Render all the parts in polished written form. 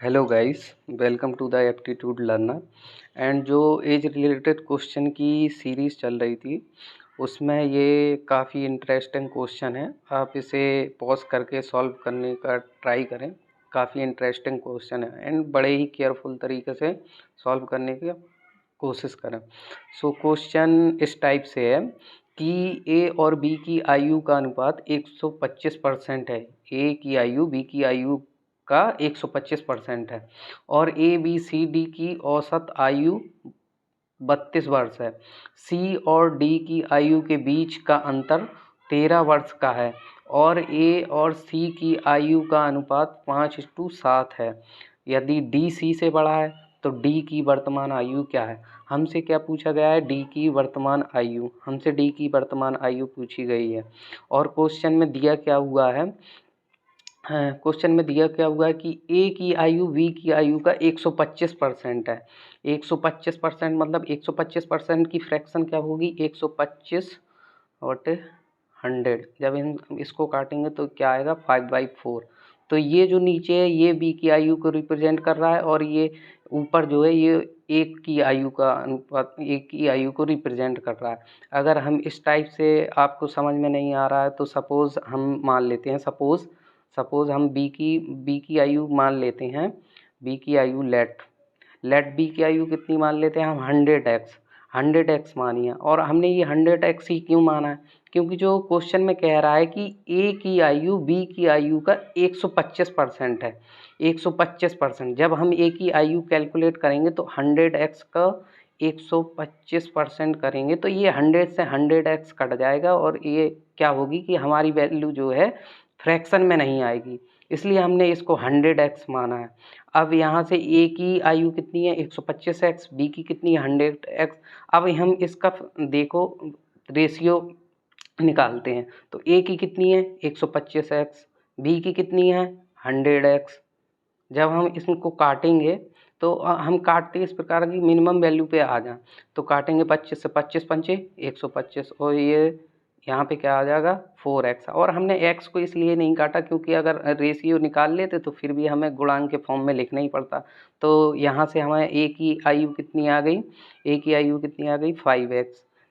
Hello guys, welcome to the aptitude learner. And जो age related question की series चल रही थी उसमें ये काफ़ी इंटरेस्टिंग क्वेश्चन है। आप इसे पॉज करके सॉल्व करने का ट्राई करें। काफ़ी इंटरेस्टिंग क्वेश्चन है एंड बड़े ही केयरफुल तरीके से सॉल्व करने की कोशिश करें। सो क्वेश्चन इस टाइप से है कि ए और बी की आयु का अनुपात 125% है। ए की आयु बी की आयु का 125% है और ए बी सी डी की औसत आयु 32 वर्ष है। सी और डी की आयु के बीच का अंतर 13 वर्ष का है और ए और सी की आयु का अनुपात 5:7 है। यदि डी सी से बड़ा है तो डी की वर्तमान आयु क्या है। हमसे क्या पूछा गया है, डी की वर्तमान आयु। हमसे डी की वर्तमान आयु पूछी गई है और क्वेश्चन में दिया क्या हुआ है, क्वेश्चन में दिया क्या हुआ है कि ए की आयु बी की आयु का 125% है। 125% मतलब 125% की फ्रैक्शन क्या होगी, 125 और 100। जब हम इसको काटेंगे तो क्या आएगा, 5/4। तो ये जो नीचे है ये बी की आयु को रिप्रेजेंट कर रहा है और ये ऊपर जो है ये एक की आयु का अनुपात, एक की आयु को रिप्रेजेंट कर रहा है। अगर हम इस टाइप से आपको समझ में नहीं आ रहा है तो सपोज़ हम मान लेते हैं, सपोज़ हम बी की आयु मान लेते हैं। बी की आयु लेट बी की आयु कितनी मान लेते हैं हम, 100x मानी है। और हमने ये 100x ही क्यों माना है, क्योंकि जो क्वेश्चन में कह रहा है कि ए की आयु बी की आयु का 125% है। 125%, जब हम ए की आयु कैलकुलेट करेंगे तो 100x का 125% करेंगे तो ये 100 से 100x कट जाएगा और ये क्या होगी कि हमारी वैल्यू जो है फ्रैक्शन में नहीं आएगी, इसलिए हमने इसको 100x माना है। अब यहाँ से ए की आयु कितनी है, 125x, बी की कितनी है, 100x। अब हम इसका देखो रेशियो निकालते हैं तो ए की कितनी है, 125x, बी की कितनी है, 100x। जब हम इसको काटेंगे तो हम काटते इस प्रकार की मिनिमम वैल्यू पे आ जाए तो काटेंगे 25 से, 25 पंचे 125 और ये यहाँ पे क्या आ जाएगा 4x। और हमने x को इसलिए नहीं काटा क्योंकि अगर रेशियो निकाल लेते तो फिर भी हमें गुणांक के फॉर्म में लिखना ही पड़ता। तो यहाँ से हमें a की आयु कितनी आ गई, a की आयु कितनी आ गई 5x,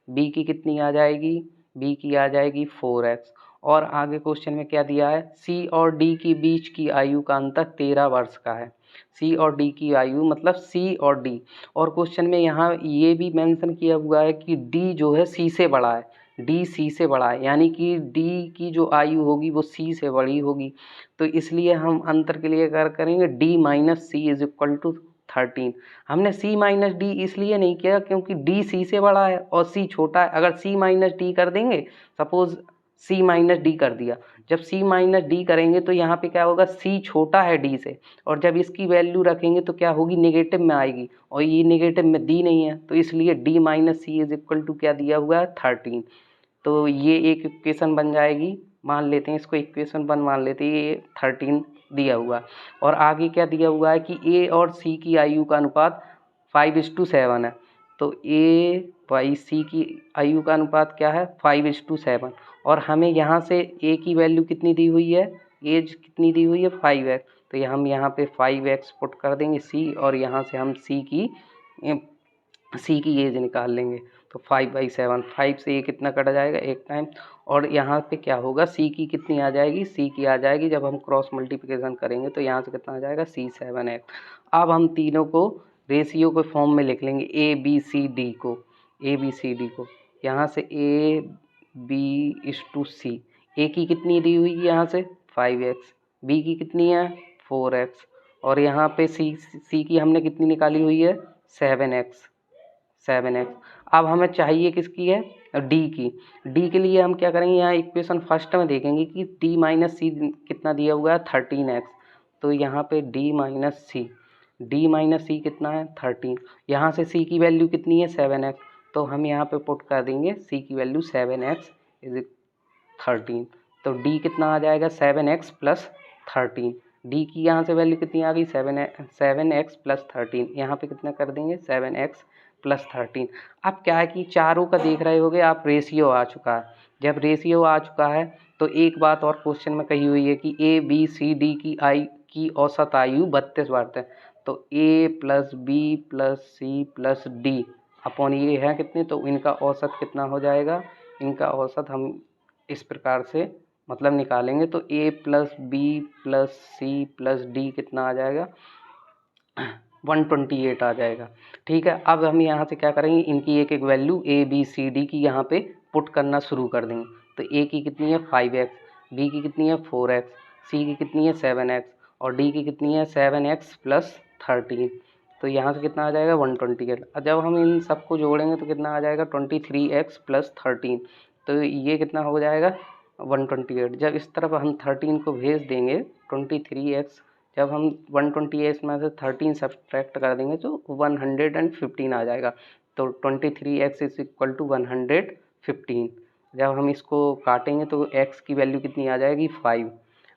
b की कितनी आ जाएगी, b की आ जाएगी 4x। और आगे क्वेश्चन में क्या दिया है, सी और डी की बीच की आयु का अंतर 13 वर्ष का है। सी और डी की आयु मतलब सी और डी। और क्वेश्चन में यहाँ ये भी मेंशन किया हुआ है कि डी जो है सी से बड़ा है, डी सी से बड़ा है, यानी कि डी की जो आयु होगी वो सी से बड़ी होगी। तो इसलिए हम अंतर के लिए क्या करेंगे, D minus C is equal to 13। हमने सी माइनस डी इसलिए नहीं किया क्योंकि डी सी से बड़ा है और सी छोटा है। अगर सी माइनस डी कर देंगे, सपोज सी माइनस डी कर दिया, जब सी माइनस डी करेंगे तो यहाँ पे क्या होगा, सी छोटा है डी से, और जब इसकी वैल्यू रखेंगे तो क्या होगी, नेगेटिव में आएगी, और ये नेगेटिव में दी नहीं है तो इसलिए D minus C is equal to क्या दिया हुआ है 13। तो ये एक इक्वेशन बन जाएगी, मान लेते हैं इसको इक्वेशन 1 मान लेते हैं, ये 13 दिया हुआ है। और आगे क्या दिया हुआ है कि ए और सी की आयु का अनुपात 5:7 है। तो ए बाई सी की आयु का अनुपात क्या है, 5:7। और हमें यहाँ से ए की वैल्यू कितनी दी हुई है, एज कितनी दी हुई है 5x, तो हम यहाँ पे 5x पुट कर देंगे सी, और यहाँ से हम सी की एज निकाल लेंगे। तो 5/7, 5 से ये कितना कट जाएगा एक टाइम, और यहाँ पे क्या होगा, सी की कितनी आ जाएगी, सी की आ जाएगी जब हम क्रॉस मल्टीप्लिकेशन करेंगे तो यहाँ से कितना आ जाएगा C7x। अब हम तीनों को रेशियो के फॉर्म में लिख लेंगे, ए बी सी डी को, यहाँ से ए बी इस टू सी। ए की कितनी दी हुई है यहाँ से 5x, बी की कितनी है 4x, और यहाँ पे सी की हमने कितनी निकाली हुई है 7x। अब हमें चाहिए किसकी है, डी के लिए हम क्या करेंगे, यहाँ इक्वेशन फर्स्ट में देखेंगे कि डी माइनस सी कितना दिया हुआ है 13x। तो यहाँ पे डी माइनस सी कितना है 13, यहाँ से सी की वैल्यू कितनी है 7x, तो हम यहाँ पे पुट कर देंगे सी की वैल्यू 7x इज 13। तो डी कितना आ जाएगा 7x प्लस 13, डी की यहाँ से वैल्यू कितनी आ गई 7x प्लस 13, यहाँ पे कितना कर देंगे 7x प्लस 13। अब क्या है कि चारों का देख रहे होगे आप, रेशियो आ चुका है। जब रेशियो आ चुका है तो एक बात और क्वेश्चन में कही हुई है कि ए बी सी डी की औसत आयु 32 वर्ष है। तो A plus B plus C plus D upon ये है कितने, तो इनका औसत कितना हो जाएगा, इनका औसत हम इस प्रकार से मतलब निकालेंगे। तो A plus B plus C plus D कितना आ जाएगा, 128 आ जाएगा। ठीक है, अब हम यहाँ से क्या करेंगे, इनकी एक एक value A B C D की यहाँ पे पुट करना शुरू कर देंगे। तो ए की कितनी है 5x, बी की कितनी है 4x, सी की कितनी है 7x और डी की कितनी है 7x प्लस 13। तो यहाँ से कितना आ जाएगा 128। जब हम इन सबको जोड़ेंगे तो कितना आ जाएगा 23x प्लस 13। तो ये कितना हो जाएगा 128। जब इस तरफ हम 13 को भेज देंगे 23x, जब हम 128 में से 13 सब्ट्रैक्ट कर देंगे तो 115 आ जाएगा। तो 23x इज इक्वल टू 115। जब हम इसको काटेंगे तो x की वैल्यू कितनी आ जाएगी 5।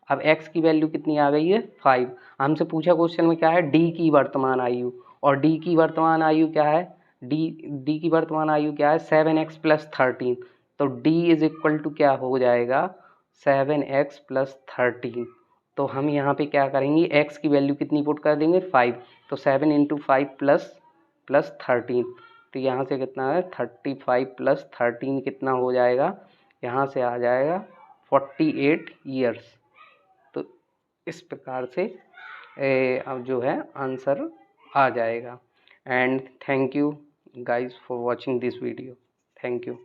अब x की वैल्यू कितनी आ गई है 5। हमसे पूछा क्वेश्चन में क्या है, d की वर्तमान आयु, और d की वर्तमान आयु क्या है, d की वर्तमान आयु क्या है 7x प्लस 13। तो d इज इक्वल टू क्या हो जाएगा 7x प्लस 13। तो हम यहाँ पे क्या करेंगे, x की वैल्यू कितनी पुट कर देंगे 5। तो 7 इंटू 5 प्लस 13। तो यहाँ से कितना है 35 प्लस 13 कितना हो जाएगा, यहाँ से आ जाएगा 48 ईयर्स। तो इस प्रकार से अब जो है आंसर आ जाएगा। And thank you guys for watching this video. Thank you.